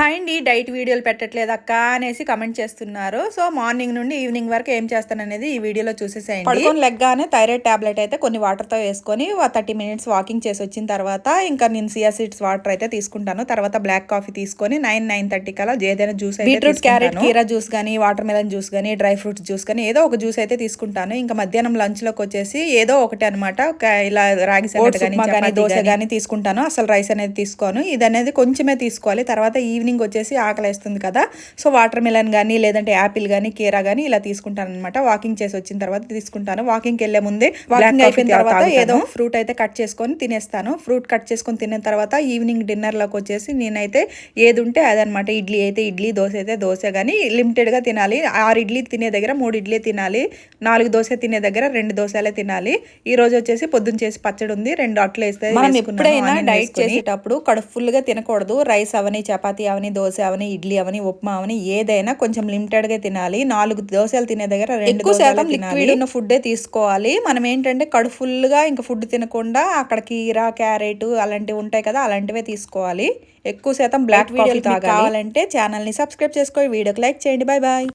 Hi అండి, diet వీడియోలు పెట్టట్లేదు అక్క అనేసి కమెంట్ చేస్తున్నారు. సో మార్నింగ్ నుండి ఈవినింగ్ వరకు ఏం చేస్తాననేది ఈ వీడియోలో చూసేసేయండి. పడుకొని లెగ్గానే థైరాయిడ్ టాబ్లెట్ అయితే కొన్ని వాటర్తో వేసుకొని 30 మినిట్స్ వాకింగ్ చేసి వచ్చిన తర్వాత ఇంకా నేను సియా సీడ్స్ వాటర్ అయితే తీసుకుంటాను. తర్వాత బ్లాక్ కాఫీ తీసుకొని 9-9:30 కల్లా ఏదైనా జ్యూస్ అయితే బీట్రూట్, క్యారెట్, కీరా జ్యూస్ కానీ, వాటర్ మెలన్ జ్యూస్ కానీ, డ్రై ఫ్రూట్స్ జ్యూస్ కానీ ఏదో ఒక జ్యూస్ అయితే తీసుకుంటాను. ఇంకా మధ్యాహ్నం లంచ్లోకి వచ్చేసి ఏదో ఒకటి అనమాట, ఇలా రాగి సంగటి కానీ దోశ కానీ తీసుకుంటాను. అసలు రైస్ అనేది తీసుకోను. ఇది అనేది కొంచెమే తీసుకోవాలి. తర్వాత ఈవినింగ్ వచ్చేసి ఆకలి వేస్తుంది కదా, సో వాటర్ మిలన్ కానీ లేదంటే యాపిల్ కానీ కీరా కానీ ఇలా తీసుకుంటాను అనమాట. వాకింగ్ చేసి వచ్చిన తర్వాత తీసుకుంటాను. వాకింగ్కి వెళ్ళే ముందే వాకింగ్ అయిపోయిన తర్వాత ఏదో ఫ్రూట్ అయితే కట్ చేసుకొని తినేస్తాను. ఫ్రూట్ కట్ చేసుకొని తిన్న తర్వాత ఈవినింగ్ డిన్నర్లోకి వచ్చేసి నేనైతే ఏది ఉంటే అదనమాట. ఇడ్లీ అయితే ఇడ్లీ, దోశ అయితే దోశ, కానీ లిమిటెడ్గా తినాలి. 6 ఇడ్లీ తినే దగ్గర 3 ఇడ్లీ తినాలి. 4 దోశ తినే దగ్గర 2 దోశలే తినాలి. ఈ రోజు వచ్చేసి పొద్దున్న చేసి పచ్చడి ఉంది, 2 అట్లు వేస్తే. మనం ఎప్పుడైనా డైట్ చేసేటప్పుడు కడుపు ఫుల్గా తినకూడదు. రైస్ అవని, చపాతీ అవని, దోశ అవని, ఇడ్లీ అవని, ఉప్మా అవని ఏదైనా కొంచెం లిమిటెడ్గా తినాలి. 4 దోశలు తినే దగ్గర 2 శాతం లిక్విడ్ ఉన్న ఫుడ్డే తీసుకోవాలి. మనం ఏంటంటే కడుపు ఫుల్గా ఇంకా ఫుడ్ తినకుండా అక్కడ కీరా, క్యారెట్ అలాంటివి ఉంటాయి కదా, అలాంటివే తీసుకోవాలి. ఎక్కువ శాతం బ్లాక్ వీడియోలు కావాలంటే ఛానల్ని సబ్స్క్రైబ్ చేసుకోండి, వీడియోకి లైక్ చేయండి. Bye bye.